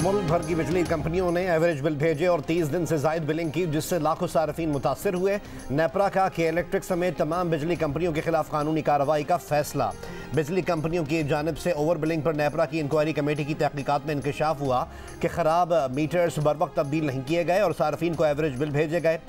मुल्क भर की बिजली कंपनियों ने एवरेज बिल भेजे और 30 दिन से जायद बिलिंग की, जिससे लाखों सार्फिन मुतासर हुए। नेपरा का के इलेक्ट्रिक समेत तमाम बिजली कंपनियों के खिलाफ कानूनी कार्रवाई का फैसला। बिजली कंपनियों की जानिब से ओवर बिलिंग पर नेपरा की इंक्वायरी कमेटी की तहकीकात में इंकशाफ हुआ कि खराब मीटर्स बर वक्त तब्दील नहीं किए गए और सार्फिन को एवरेज बिल भेजे गए।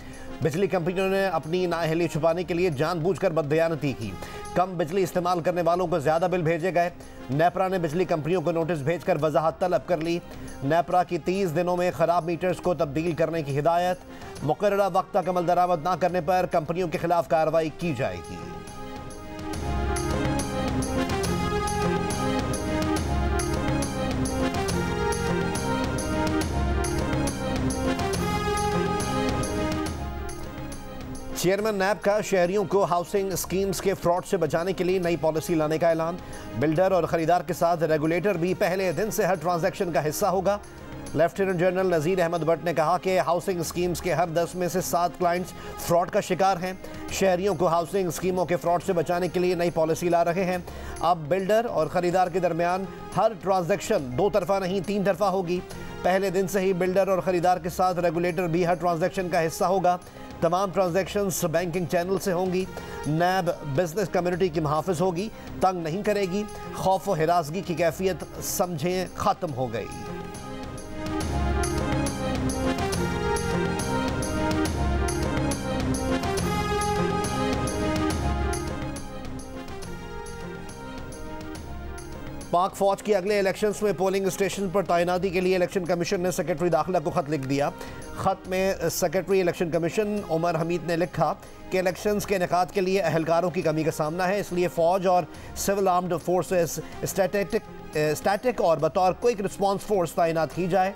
बिजली कंपनियों ने अपनी नाअहली छुपाने के लिए जानबूझकर बददयानती की। कम बिजली इस्तेमाल करने वालों को ज़्यादा बिल भेजे गए। नेपरा ने बिजली कंपनियों को नोटिस भेजकर वजाहत तलब कर ली। नेपरा की 30 दिनों में ख़राब मीटर्स को तब्दील करने की हिदायत। मुकर्ररा वक्त तक अमल दरामद न करने पर कंपनियों के खिलाफ कार्रवाई की जाएगी। चेयरमैन नैब का शहरियों को हाउसिंग स्कीम्स के फ्रॉड से बचाने के लिए नई पॉलिसी लाने का ऐलान। बिल्डर और ख़रीदार के साथ रेगुलेटर भी पहले दिन से हर ट्रांजैक्शन का हिस्सा होगा। लेफ्टिनेंट जनरल नज़ीर अहमद भट्ट ने कहा कि हाउसिंग स्कीम्स के हर 10 में से 7 क्लाइंट्स फ्रॉड का शिकार हैं। शहरियों को हाउसिंग स्कीमों के फ्रॉड से बचाने के लिए नई पॉलिसी ला रहे हैं। अब बिल्डर और ख़रीदार के दरमियान हर ट्रांजैक्शन 2 तरफ़ा नहीं 3 तरफ़ा होगी। पहले दिन से ही बिल्डर और ख़रीदार के साथ रेगुलेटर भी हर ट्रांजैक्शन का हिस्सा होगा। तमाम ट्रांजैक्शंस बैंकिंग चैनल से होंगी। नैब बिजनेस कम्युनिटी की मुहाफ़िज़ होगी, तंग नहीं करेगी। खौफ व हिरासगी की कैफियत समझें ख़त्म हो गई। पाक फौज की अगले इलेक्शंस में पोलिंग स्टेशन पर तैनाती के लिए इलेक्शन कमीशन ने सेक्रेटरी दाखिला को खत लिख दिया। खत में secretary election commission Umar Hamid ने लिखा कि इलेक्शंस के इनेकाद के लिए अहलकारों की कमी का सामना है, इसलिए फ़ौज और सिविल आर्म्ड फोर्सेस स्टैटिक और बतौर क्विक रिस्पॉन्स फोर्स तैनात की जाए।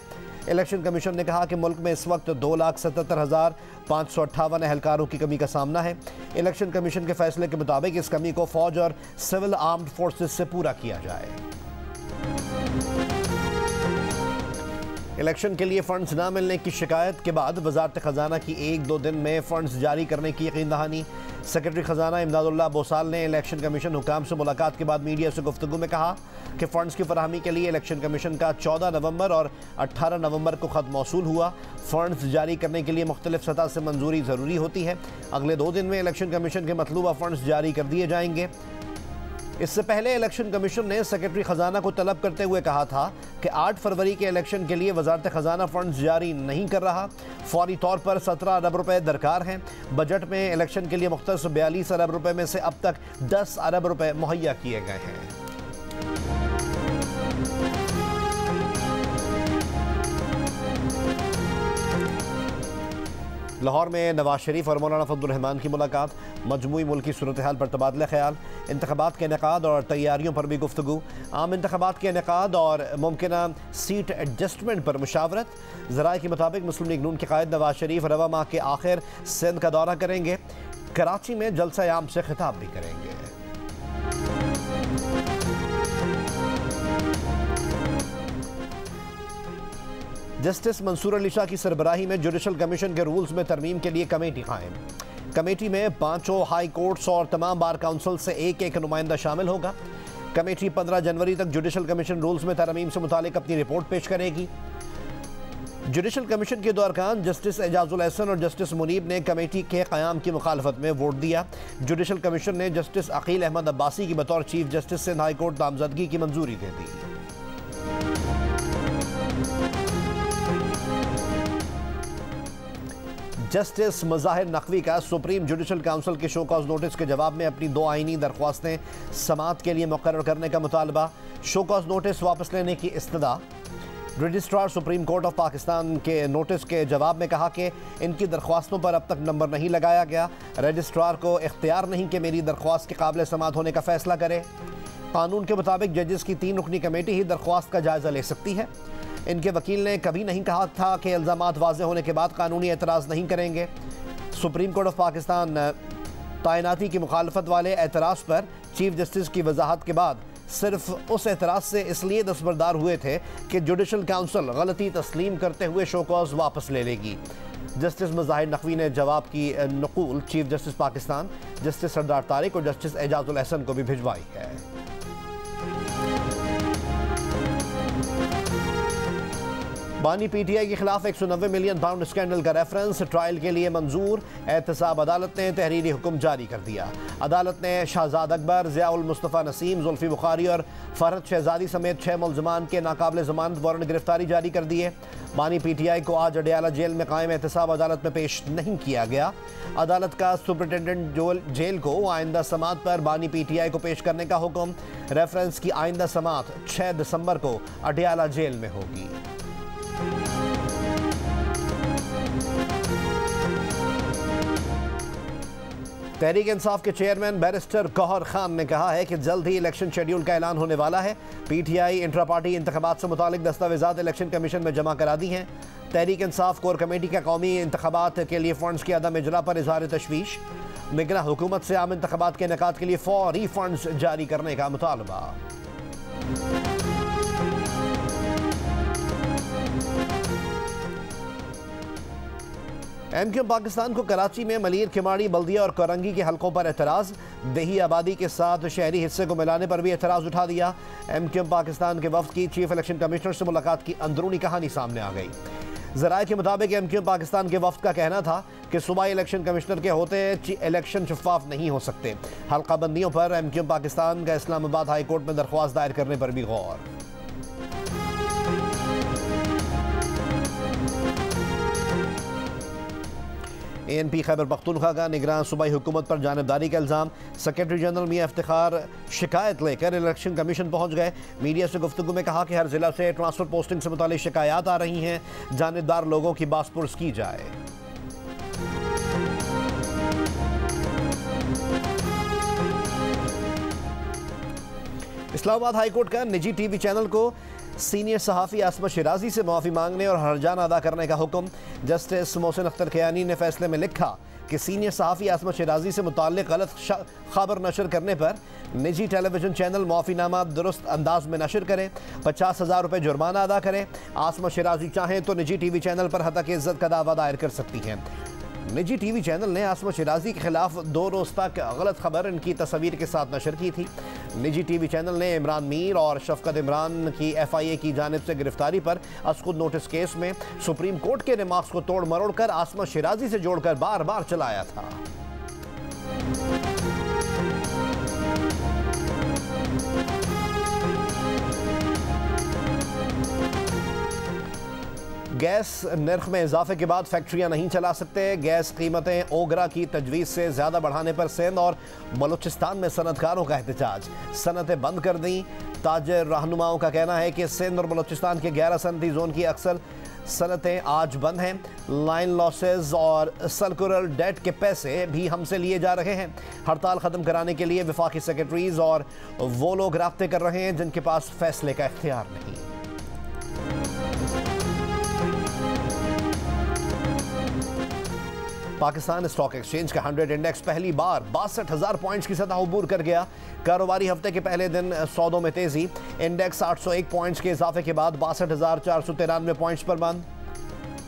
इलेक्शन कमीशन ने कहा कि मुल्क में इस वक्त 2,77,558 अहलकारों की कमी का सामना है। इलेक्शन कमीशन के फैसले के मुताबिक इस कमी को फ़ौज और सिविल आर्म्ड फोर्सेस से पूरा किया जाए। इलेक्शन के लिए फंड्स ना मिलने की शिकायत के बाद वजारत ख़जाना की 1-2 दिन में फ़ंड्स जारी करने की यकीन दहानी। सेक्रेटरी ख़जाना इमदादुल्लाह बोसाल ने इलेक्शन कमीशन हुकाम से मुलाकात के बाद मीडिया से गुफ्तगू में कहा कि फ़ंड्स की फराहमी के लिए इलेक्शन कमीशन का 14 नवंबर और 18 नवंबर को ख़त मौसूल हुआ। फ़ंड्स जारी करने के लिए मुख्तलिफ सतह से मंजूरी ज़रूरी होती है। अगले 2 दिन में इलेक्शन कमीशन के मतलूबा फ़ंड्स जारी कर दिए जाएंगे। इससे पहले इलेक्शन कमीशन ने सेक्रेटरी ख़जाना को तलब करते हुए कहा था कि 8 फरवरी के इलेक्शन के लिए वजारत ख़जाना फ़ंड्स जारी नहीं कर रहा। फौरी तौर पर 17 अरब रुपए दरकार हैं। बजट में इलेक्शन के लिए मुख्तस 42 अरब रुपए में से अब तक 10 अरब रुपए मुहैया किए गए हैं। लाहौर में नवाज शरीफ और मौलाना फजलुर रहमान की मुलाकात। मजमूई मुल्की सूरत हाल पर तबादला ख्याल। इंतखाबात के इनेकाद और तैयारियों पर भी गुफ्तगू। आम इंतखाबात के इनेकाद और मुमकिना सीट एडजस्टमेंट पर मुशावरत। ज़राए के मुताबिक मुस्लिम लीग नून के कायद नवाज शरीफ रवा माह के आखिर सिंध का दौरा करेंगे। कराची में जलसा आम से खिताब भी करेंगे। जस्टिस मंसूर अली शाह की सरबराही में जुडिशल कमीशन के रूल्स में तरमीम के लिए कमेटी कायम। कमेटी में 5 हाई कोर्ट्स और तमाम बार काउंसिल से एक नुमाइंदा शामिल होगा। कमेटी 15 जनवरी तक जुडिशल कमीशन रूल्स में तरमीम से मुतालिक अपनी रिपोर्ट पेश करेगी। जुडिशल कमीशन के 2 अरकान जस्टिस एजाजुल एहसन और जस्टिस मुनीब ने कमेटी के क़याम की मुखालफत में वोट दिया। जुडिशल कमीशन ने जस्टिस अकील अहमद अब्बासी की बतौर chief justice Sindh high court नामजदगी की मंजूरी दे दी। जस्टिस मज़ाहिर नकवी का सुप्रीम जुडिशल काउंसिल के शो कॉज नोटिस के जवाब में अपनी 2 आईनी दरख्वास्तें समाअत के लिए मुकर्रर करने का मुतालबा। शो कॉज नोटिस वापस लेने की इस्तदा। Registrar supreme court of Pakistan के नोटिस के जवाब में कहा कि इनकी दरख्वास्तों पर अब तक नंबर नहीं लगाया गया। रजिस्ट्रार को इख्तियार नहीं कि मेरी दरख्वास्त के काबिल समाअत होने का फैसला करे। कानून के मुताबिक जजेस की 3 रुकनी कमेटी ही दरख्वास्त का जायज़ा ले सकती है। इनके वकील ने कभी नहीं कहा था कि इल्ज़ामात वाज़ेह होने के बाद कानूनी एतराज़ नहीं करेंगे। सुप्रीम कोर्ट ऑफ पाकिस्तान तैनाती की मुखालफत वाले एतराज़ पर चीफ जस्टिस की वजाहत के बाद सिर्फ उस एतराज़ से इसलिए दस्तबरदार हुए थे कि जुडिशल काउंसिल गलती तस्लीम करते हुए शो कॉज वापस ले लेगी। जस्टिस मज़ाहिर नकवी ने जवाब की Nakul chief justice Pakistan justice सरदार तारिक और जस्टिस एजाजुल एहसन को भी भिजवाई है। बानी पीटीआई के खिलाफ 190 मिलियन पाउंड स्कैंडल का रेफरेंस ट्रायल के लिए मंजूर। एहतसाब अदालत ने तहरीरी हुक्म जारी कर दिया। अदालत ने शहजाद अकबर, ज़ियाउल मुस्तफ़ा नसीम, जुल्फी बुखारी और फरहत शहजादी समेत 6 मुल्ज़मान के नाकाबिल ज़मानत वारंट गिरफ्तारी जारी कर दिए। बानी पीटीआई को आज अडियाला जेल में कायम एहतसाब अदालत में पेश नहीं किया गया। अदालत का सुपरिटेंडेंट जेल को आइंदा समात पर बानी पीटीआई को पेश करने का हुक्म। रेफरेंस की आइंदा समात 6 दिसंबर को अडियाला जेल में होगी। तहरीक इंसाफ के चेयरमैन बैरिस्टर गौहर खान ने कहा है कि जल्द ही इलेक्शन शेड्यूल का ऐलान होने वाला है। पीटीआई इंट्रा पार्टी इंतखाबात से मुतालिक दस्तावेजात इलेक्शन कमीशन में जमा करा दी हैं। तहरीक इंसाफ कोर कमेटी का कौमी इंतखाबात के लिए फंड्स की अदम इजरा पर इजहार तशवीश। निगरां हुकूमत से आम इंतखाबात के इनेकाद के लिए फौरी फंड्स जारी करने का मुतालबा। एमक्यूएम पाकिस्तान को कराची में मलीर, किमाड़ी, बल्दिया और करंगी के हलकों पर एतराज़। देही आबादी के साथ शहरी हिस्से को मिलाने पर भी एतराज़ उठा दिया। एमक्यूएम पाकिस्तान के वफ्द की चीफ इलेक्शन कमिश्नर से मुलाकात की अंदरूनी कहानी सामने आ गई। ज़राए के मुताबिक एमक्यूएम पाकिस्तान के वफ्द का कहना था कि सूबाई इलेक्शन कमिश्नर के होते इलेक्शन शफाफ नहीं हो सकते। हल्का बंदियों पर एमक्यूएम पाकिस्तान का इस्लामाबाद हाई कोर्ट में दरख्वास्त दायर करने पर भी गौर। ANP खैबर पख्तूनख्वा का निगरान सूबाई हुकूमत पर जानबदारी का इल्ज़ाम। सेक्रेटरी जनरल मियां इफ्तिखार शिकायत लेकर इलेक्शन कमीशन पहुंच गए। मीडिया से गुफ्तगू में कहा कि हर जिला से ट्रांसफर पोस्टिंग से मुतालिक शिकायत आ रही हैं, जानबदार लोगों की बासपुरस की जाए। इस्लामाबाद हाईकोर्ट का निजी टीवी चैनल को सीनियर सहाफ़ी आसमा शिराजी से माफ़ी मांगने और हर्जाना अदा करने का हुक्म। जस्टिस मोहसिन अख्तर कियानी ने फैसले में लिखा कि सीनियर सहाफ़ी आसमा शिराजी से मुताल्लिक़ गलत खबर नशर करने पर निजी टेलीविज़न चैनल माफ़ीनामा दुरुस्त अंदाज में नशर करे, 50,000 रुपये जुर्माना अदा करे। आसमा शिराजी चाहें तो निजी टीवी चैनल पर हतक इज़्ज़त का दावा दायर कर सकती हैं। निजी टीवी चैनल ने आसमा शिराजी के खिलाफ 2 रोज़ तक गलत खबर इनकी तस्वीर के साथ नशर की थी। निजी टीवी चैनल ने इमरान मीर और शफकत इमरान की FIA की जानिब से गिरफ्तारी पर असखुद नोटिस केस में सुप्रीम कोर्ट के रिमार्क्स को तोड़ मरोड़ कर आसमा शिराजी से जोड़कर बार बार चलाया था। गैस नर्ख में इजाफे के बाद फैक्ट्रियां नहीं चला सकते। गैस कीमतें ओगरा की तजवीज़ से ज़्यादा बढ़ाने पर सिंध और बलूचिस्तान में सनतकारों का एहतजाज। सनतें बंद कर दी। ताजर रहनुमाओं का कहना है कि सिंध और बलूचिस्तान के 11 सनती जोन की अक्सर सनतें आज बंद हैं। लाइन लॉसेज और सर्कुलर डेट के पैसे भी हमसे लिए जा रहे हैं। हड़ताल ख़त्म कराने के लिए वफाकी सेक्रेटरीज और वो लोग राब्ते कर रहे हैं जिनके पास फैसले का इख्तियार नहीं। पाकिस्तान स्टॉक एक्सचेंज का 100 इंडेक्स पहली बार 62,000 पॉइंट्स की सतह अबूर कर गया। कारोबारी हफ्ते के पहले दिन सौदों में तेजी। इंडेक्स 801 पॉइंट्स के इजाफे के बाद 62,493 पॉइंट्स पर बंद।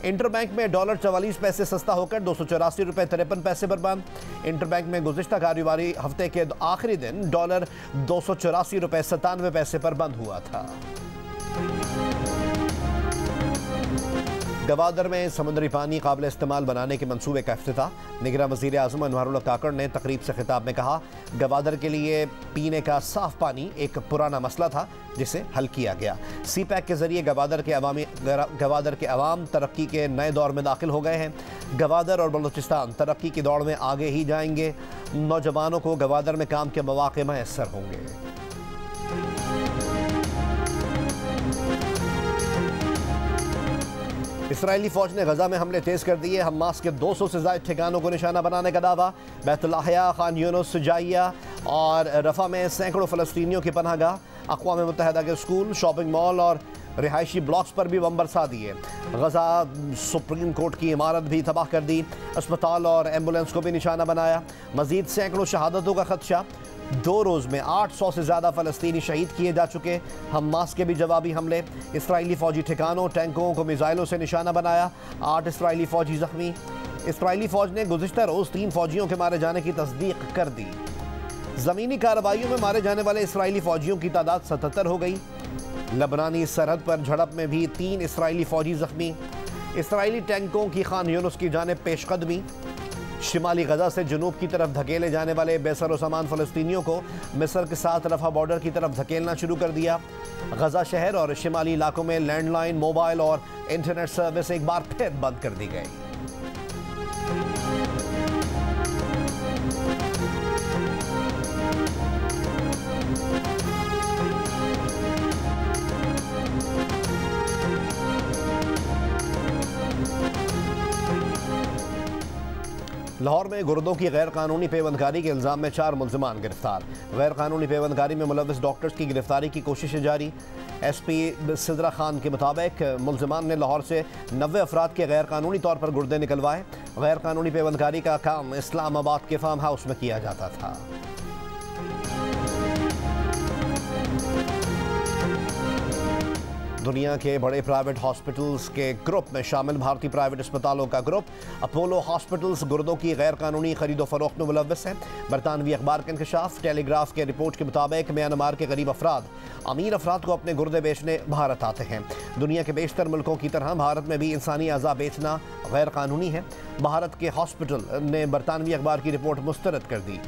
इंटरबैंक में डॉलर 44 पैसे सस्ता होकर 284 रुपये 53 पैसे पर बंद। इंटरबैंक में गुज़िश्ता कारोबारी हफ्ते के आखिरी दिन डॉलर 284 रुपये 97 पैसे पर बंद हुआ था। गवादर में समुद्री पानी काबिल इस्तेमाल बनाने के मंसूबे का इफ्तिताह। निगरान वज़ीर आज़म अनवारुल्लाह काकड़ ने तकरीब से खिताब में कहा, गवादर के लिए पीने का साफ पानी एक पुराना मसला था जिसे हल किया गया। CPEC के जरिए गवादर के अवाम तरक्की के नए दौर में दाखिल हो गए हैं। गवादर और बलूचिस्तान तरक्की की दौड़ में आगे ही जाएंगे। नौजवानों को गवादर में काम के मौके मैसर होंगे। इसराइली फौज ने गजा में हमले तेज कर दिए। हमास के 200 से ज़ायद ठिकानों को निशाना बनाने का दावा। बैतुल्लाहिया, खान यूनुस, जाइया और रफ़ा में सैकड़ों फ़लस्तीनियों की पनाहगाह। अक़वाम मुत्तहिदा के स्कूल, शॉपिंग मॉल और रिहायशी ब्लॉक्स पर भी बम बरसा दिए। गजा सुप्रीम कोर्ट की इमारत भी तबाह कर दी। अस्पताल और एम्बुलेंस को भी निशाना बनाया। मज़ीद सैकड़ों शहादतों का खदशा। 2 रोज़ में 800 से ज़्यादा फ़लस्तीनी शहीद किए जा चुके। हमास के भी जवाबी हमले। इसराइली फ़ौजी ठिकानों, टैंकों को मिसाइलों से निशाना बनाया। 8 इसराइली फ़ौजी ज़ख्मी। इसराइली फ़ौज ने गुज़िश्ता रोज़ 3 फ़ौजियों के मारे जाने की तस्दीक कर दी। ज़मीनी कार्रवाइयों में मारे जाने वाले इसराइली फ़ौजियों की तादाद 77 हो गई। लबनानी सरहद पर झड़प में भी 3 इसराइली फौजी जख्मी। इसराइली टैंकों की खान यूनुस की जानिब पेशकदमी। शिमाली गजा से जनूब की तरफ धकेले जाने वाले बेसर सामान फ़लस्तीनियों को मिस्र के साथ रफा बॉर्डर की तरफ धकेलना शुरू कर दिया। गजा शहर और शिमाली इलाकों में लैंडलाइन, मोबाइल और इंटरनेट सर्विस एक बार फिर बंद कर दी गई। लाहौर में गुर्दों की गैर कानूनी पेवंदकारी के इल्ज़ाम में 4 मुल्ज़िमान गिरफ्तार। गैर कानूनी पेवंदकारी में मुलव्वस डॉक्टर्स की गिरफ्तारी की कोशिशें जारी। SP सिद्रा खान के मुताबिक मुल्ज़िमान ने लाहौर से 90 अफराद के गैर कानूनी तौर पर गुर्दे निकलवाए। गैर कानूनी पेवंदकारी का काम इस्लामाबाद के फार्म हाउस में किया जाता था। दुनिया के बड़े प्राइवेट हॉस्पिटल्स के ग्रुप में शामिल भारतीय प्राइवेट अस्पतालों का ग्रुप अपोलो हॉस्पिटल्स गुर्दों की गैर कानूनी खरीदो फरोख्त में मुलव्वस है। बरतानवी अखबार के इंकशाफ टेलीग्राफ के रिपोर्ट के मुताबिक म्यांमार के गरीब अफराद अमीर अफराद को अपने गुर्दे बेचने भारत आते हैं। दुनिया के बेशतर मुल्कों की तरह भारत में भी इंसानी अज़ा बेचना गैर कानूनी है। भारत के हॉस्पिटल ने बरतानवी अखबार की रिपोर्ट मुस्तरद कर दी।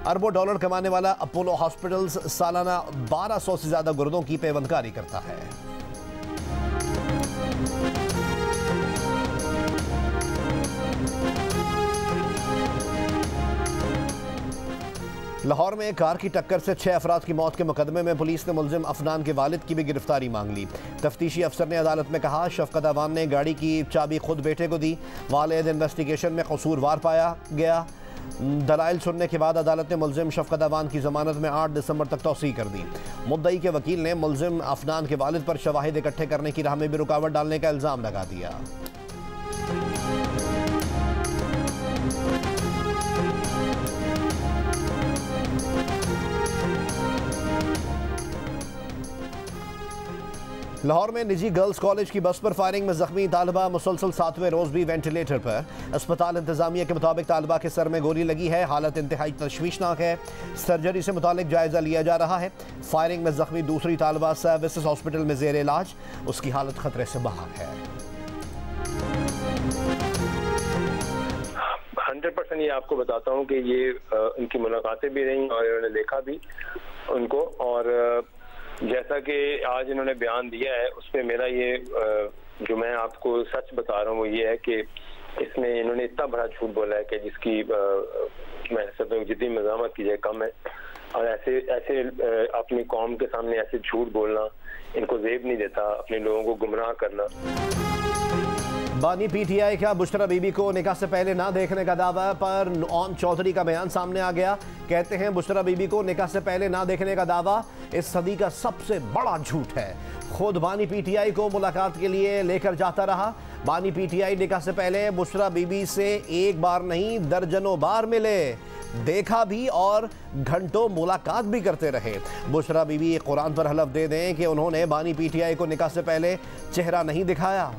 अरबों डॉलर कमाने वाला अपोलो हॉस्पिटल्स सालाना 1200 से ज़्यादा गुर्दों की पेवंदकारी करता है। लाहौर में कार की टक्कर से 6 अफराद की मौत के मुकदमे में पुलिस ने मुल्जिम अफनान के वालिद की भी गिरफ्तारी मांग ली। तफ्तीशी अफसर ने अदालत में कहा, शफकत अवान ने गाड़ी की चाबी खुद बेटे को दी। वालिद इन्वेस्टिगेशन में कसूरवार पाया गया। दलाइल सुनने के बाद अदालत ने मुल्जिम शफकत अवान की जमानत में 8 दिसंबर तक तौसीह कर दी। मुद्दई के वकील ने मुल्जिम अफनान के वालिद पर शवाहिद इकट्ठे करने की राह में भी रुकावट डालने का इल्ज़ाम लगा दिया। लाहौर में निजी गर्ल्स कॉलेज की बस पर फायरिंग में जख्मी तालिबा मुसलसल 7वें रोज भी वेंटिलेटर पर। अस्पताल इंतजामिया के मुताबिक तालिबा के सर में गोली लगी है। हालत इंतहाई तशवीशनाक है। सर्जरी से मुतालिक जायजा लिया जा रहा है। फायरिंग में जख्मी दूसरी तालिबा सर्विसेज हॉस्पिटल में जेर इलाज। उसकी हालत खतरे से बाहर है। 100% ये आपको बताता हूँ कि ये उनकी मुलाकातें भी रही और इन्होंने देखा भी उनको, और जैसा कि आज इन्होंने बयान दिया है उस पर मेरा ये जो मैं आपको सच बता रहा हूँ वो ये है कि इसमें इन्होंने इतना बड़ा झूठ बोला है कि जिसकी मैं समझता हूँ जितनी मज़ामत की जाए कम है। और ऐसे अपनी कौम के सामने ऐसे झूठ बोलना इनको ज़ेब नहीं देता, अपने लोगों को गुमराह करना। बानी PTI का बुशरा बीबी को निकाह से पहले ना देखने का दावा पर ओम चौधरी का बयान सामने आ गया। कहते हैं बुशरा बीबी को निकाह से पहले ना देखने का दावा इस सदी का सबसे बड़ा झूठ है। खुद बानी PTI को मुलाकात के लिए लेकर जाता रहा। बानी PTI निकाह से पहले बुशरा बीबी से एक बार नहीं दर्जनों बार मिले, देखा भी और घंटों मुलाकात भी करते रहे। बुशरा बीबी कुरान पर हलफ दे दें कि उन्होंने बानी PTI को निकाह से पहले चेहरा नहीं दिखाया।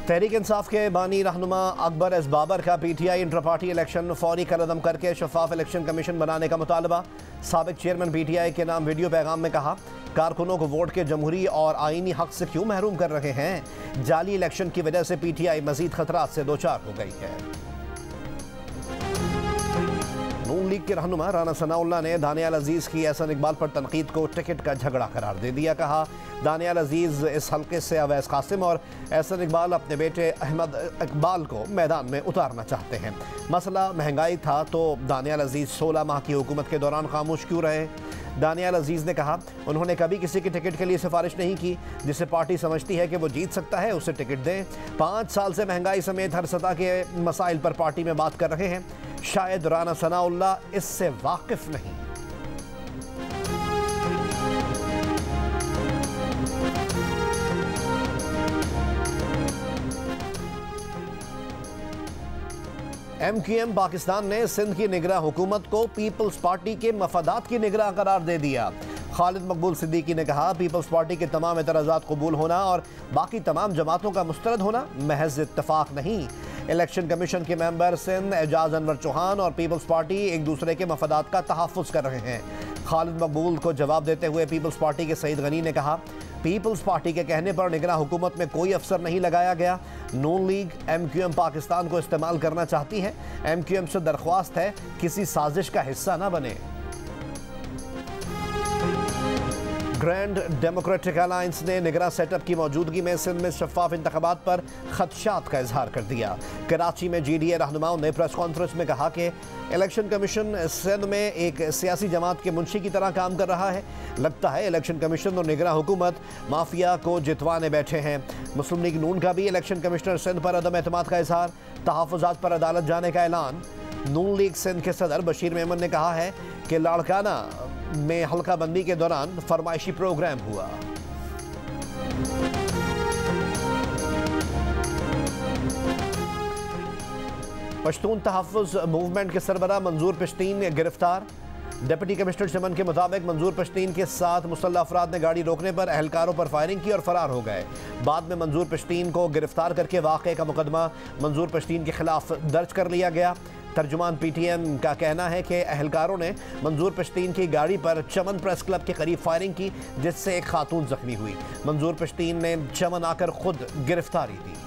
तहरीक इंसाफ के बानी रहनुमा अकबर एस बाबर का PTI इंटर पार्टी इलेक्शन फौरी कदम करके शफाफ इलेक्शन कमीशन बनाने का मुतालबा। साबिक चेयरमैन PTI के नाम वीडियो पैगाम में कहा, कारकुनों को वोट के जमहूरी और आईनी हक से क्यों महरूम कर रहे हैं। जाली इलेक्शन की वजह से PTI मजीद खतरात से दोचार हो गई है। नून लीग के रहनुमा राना सनाउल्लाह ने दानियाल अजीज की एहसन इकबाल पर तनकीद को टिकट का झगड़ा करार दे दिया। कहा, दानियाल अजीज इस हल्के से अवैस कासिम और एहसन इकबाल अपने बेटे अहमद इकबाल को मैदान में उतारना चाहते हैं। मसला महंगाई था तो दानियाल अजीज 16 माह की हुकूमत के दौरान खामोश क्यों रहे। दानियाल अजीज ने कहा, उन्होंने कभी किसी की टिकट के लिए सिफारिश नहीं की। जिसे पार्टी समझती है कि वो जीत सकता है उसे टिकट दें। 5 साल से महंगाई समेत हर सतह के मसाइल पर पार्टी में बात कर रहे हैं। शायद राना सनाउल्लाह इससे वाकिफ नहीं। MQM पाकिस्तान ने सिंध की निगरां हुकूमत को पीपल्स पार्टी के मफादात की निगरां करार दे दिया। खालिद मकबूल सिद्दीकी ने कहा, पीपल्स पार्टी के तमाम एतराज़ात कबूल होना और बाकी तमाम जमातों का मुस्तरद होना महज इत्तफाक नहीं, इलेक्शन कमीशन के मेंबर सिंध एजाज अनवर चौहान और पीपल्स पार्टी एक दूसरे के मफादात का तहफ़्फ़ुज़ कर रहे हैं। खालिद मकबूल को जवाब देते हुए पीपल्स पार्टी के सईद गनी ने कहा, पीपल्स पार्टी के कहने पर निगरां हुकूमत में कोई अफसर नहीं लगाया गया। नून लीग MQM पाकिस्तान को इस्तेमाल करना चाहती है। MQM से दरख्वास्त है किसी साजिश का हिस्सा ना बने। ग्रैंड डेमोक्रेटिक अलायंस ने निगरां सेटअप की मौजूदगी में सिंध में शफाफ इंतखाबात पर खदशात का इजहार कर दिया। कराची में GDA रहनुमाओं ने प्रेस कॉन्फ्रेंस में कहा कि इलेक्शन कमीशन सिंध में एक सियासी जमात के मुंशी की तरह काम कर रहा है। लगता है इलेक्शन कमीशन और निगरां हुकूमत माफिया को जितवाने बैठे हैं। मुस्लिम लीग नून का भी इलेक्शन कमिश्नर सिंध पर अदम एतमाद का इजहार, तहफ़्फ़ुज़ात पर अदालत जाने का ऐलान। नून लीग सिंध के सदर बशीर मेमन ने कहा है कि लाड़काना में हल्का बंदी के दौरान फरमाइशी प्रोग्राम हुआ। पश्तून तहफ़्फ़ुज़ मूवमेंट के सरबराह मंजूर पश्तीन गिरफ्तार। डिप्टी कमिश्नर चमन के मुताबिक मंजूर पश्तीन के साथ मुसल्लह अफराद ने गाड़ी रोकने पर अहलकारों पर फायरिंग की और फरार हो गए। बाद में मंजूर पश्तीन को गिरफ्तार करके वाक़े का मुकदमा मंजूर पश्तीन के खिलाफ दर्ज कर लिया गया। तर्जुमान PTM का कहना है कि अहलकारों ने मंजूर पश्तीन की गाड़ी पर चमन प्रेस क्लब के करीब फायरिंग की, जिससे एक खातून जख्मी हुई। मंजूर पश्तीन ने चमन आकर खुद गिरफ्तारी दी।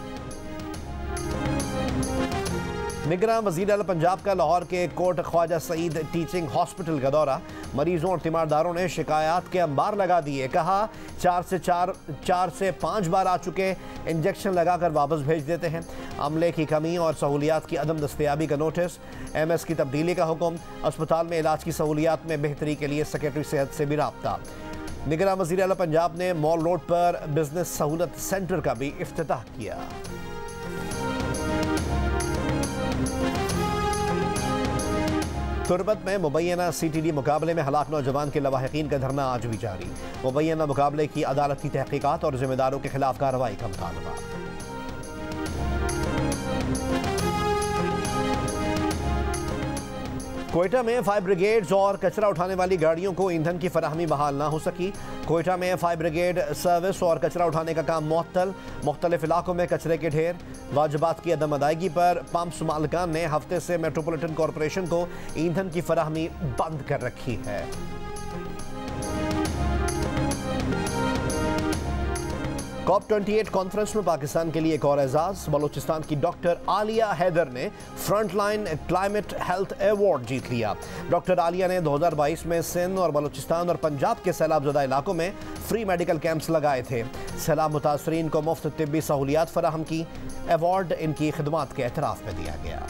निगरां वज़ीर आला पंजाब का लाहौर के कोट ख्वाजा सईद टीचिंग हॉस्पिटल का दौरा। मरीजों और तीमारदारों ने शिकायत के अंबार लगा दिए। कहा 4 से 5 बार आ चुके, इंजेक्शन लगाकर वापस भेज देते हैं। अमले की कमी और सहूलियात की अदम दस्तयाबी का नोटिस। MS की तब्दीली का हुक्म। अस्पताल में इलाज की सहूलियात में बेहतरी के लिए सेक्रेटरी सेहत से भी राब्ता। निगरां वज़ीर आला पंजाब ने मॉल रोड पर बिजनेस सहूलत सेंटर का भी इफ्तिताह किया। तुरबत में मुबैना CTD मुकाबले में हलाक नौजवान के लवाहिकीन का धरना आज भी जारी। मुबैना मुकाबले की अदालत की तहकीकात और जिम्मेदारों के खिलाफ कार्रवाई का मुतालबा। कोयटा में फायर ब्रिगेड्स और कचरा उठाने वाली गाड़ियों को ईंधन की फराहमी बहाल ना हो सकी। कोयटा में फायर ब्रिगेड सर्विस और कचरा उठाने का काम मुअत्तल। मुख्तलिफ इलाकों में कचरे के ढेर। वाजिबात की अदम अदायगी पर पंप्स मालिकान ने हफ्ते से मेट्रोपॉलिटन कॉरपोरेशन को ईंधन की फराहमी बंद कर रखी है। COP28 कॉन्फ्रेंस में पाकिस्तान के लिए एक और एजाज। बलूचिस्तान की डॉक्टर आलिया हैदर ने फ्रंटलाइन क्लाइमेट हेल्थ अवार्ड जीत लिया। डॉक्टर आलिया ने 2022 में सिंध और बलूचिस्तान और पंजाब के सैलाबजदा इलाकों में फ्री मेडिकल कैंप्स लगाए थे। सैलाब मुतासरीन को मुफ्त तिब्बी सहूलियात फराहम की। अवार्ड इनकी खिदमात के एतराफ़ में दिया गया।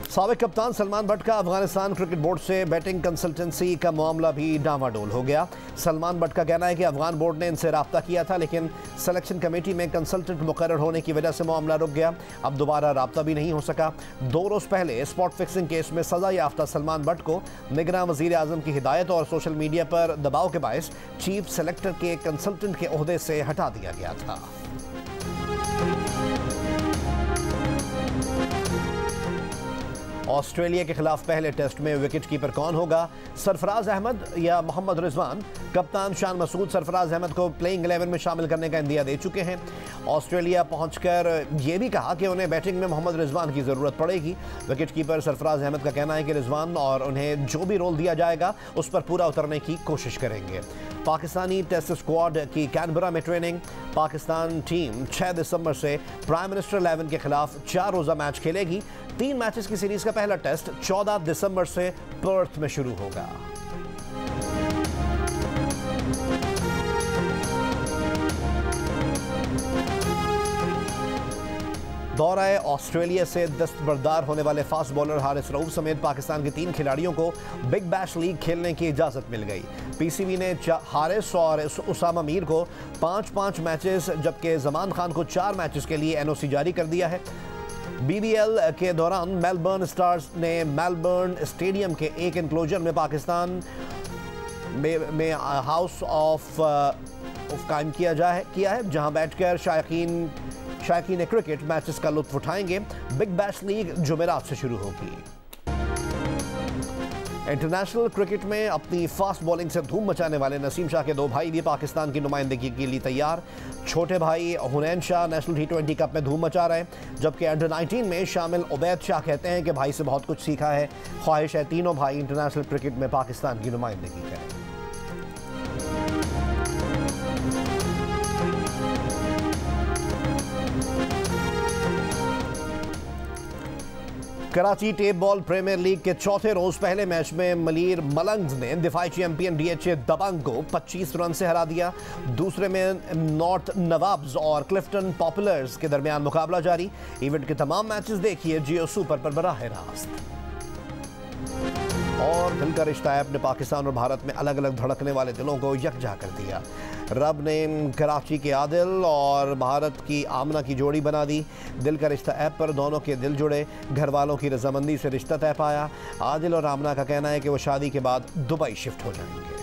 साबिक कप्तान सलमान बट का अफगानिस्तान क्रिकेट बोर्ड से बैटिंग कंसल्टेंसी का मामला भी डामाडोल हो गया। सलमान बट का कहना है कि अफगान बोर्ड ने इनसे राब्ता किया था, लेकिन सिलेक्शन कमेटी में कंसल्टेंट मुकर्रर होने की वजह से मामला रुक गया। अब दोबारा राब्ता भी नहीं हो सका। 2 रोज़ पहले स्पॉट फिक्सिंग केस में सजा याफ्ता सलमान बट को निगरां वज़ीर आज़म की हिदायत और सोशल मीडिया पर दबाव के बायस चीफ सेलेक्टर के कंसल्टेंट के ओहदे से हटा दिया गया था। ऑस्ट्रेलिया के खिलाफ पहले टेस्ट में विकेट कीपर कौन होगा? सरफराज अहमद या मोहम्मद रिजवान? कप्तान शान मसूद सरफराज अहमद को प्लेइंग 11 में शामिल करने का इंदिया दे चुके हैं। ऑस्ट्रेलिया पहुंचकर ये भी कहा कि उन्हें बैटिंग में मोहम्मद रिजवान की ज़रूरत पड़ेगी। विकेट कीपर सरफराज अहमद का कहना है कि रिजवान और उन्हें जो भी रोल दिया जाएगा उस पर पूरा उतरने की कोशिश करेंगे। पाकिस्तानी टेस्ट स्क्वाड की कैनबरा में ट्रेनिंग। पाकिस्तान टीम 6 दिसंबर से प्राइम मिनिस्टर 11 के खिलाफ 4 रोज़ा मैच खेलेगी। 3 मैचेस की सीरीज का पहला टेस्ट 14 दिसंबर से पर्थ में शुरू होगा। दौरे ऑस्ट्रेलिया से दस्तबरदार होने वाले फास्ट बॉलर हारिस रऊफ समेत पाकिस्तान के 3 खिलाड़ियों को बिग बैश लीग खेलने की इजाज़त मिल गई। PCB ने हारिस और उसामा मीर को 5-5 मैचेस जबकि जमान खान को 4 मैचेस के लिए NOC जारी कर दिया है। BBL के दौरान मेलबर्न स्टार्स ने मेलबर्न स्टेडियम के एक एनक्लोजर में पाकिस्तान में हाउस ऑफ कायम किया है जहां बैठकर शायकीन क्रिकेट मैचेस का लुत्फ उठाएंगे। बिग बैश लीग जुमेरात से शुरू होगी। इंटरनेशनल क्रिकेट में अपनी फास्ट बॉलिंग से धूम मचाने वाले नसीम शाह के दो भाई भी पाकिस्तान की नुमाइंदगी के लिए तैयार। छोटे भाई हुनैन शाह नेशनल T20 कप में धूम मचा रहे हैं, जबकि अंडर 19 में शामिल उबैद शाह कहते हैं कि भाई से बहुत कुछ सीखा है। ख्वाहिश है तीनों भाई इंटरनेशनल क्रिकेट में पाकिस्तान की नुमाइंदगी करें। Karachi tape ball premier league के चौथे रोज पहले मैच में मलीर मलंग ने दिफाई चैंपियन DHA दबंग को 25 रन से हरा दिया। दूसरे में नॉर्थ नवाब्स और क्लिफ्टन पॉपुलर्स के दरमियान मुकाबला जारी। इवेंट के तमाम मैचेस देखिए जियो सुपर पर बराह रास्त। और दिल का रिश्ता ऐप ने पाकिस्तान और भारत में अलग अलग धड़कने वाले दिलों को यकजा कर दिया। रब ने कराची के आदिल और भारत की आमना की जोड़ी बना दी। दिल का रिश्ता ऐप पर दोनों के दिल जुड़े, घर वालों की रजामंदी से रिश्ता तय पाया। आदिल और आमना का कहना है कि वो शादी के बाद दुबई शिफ्ट हो जाएंगे।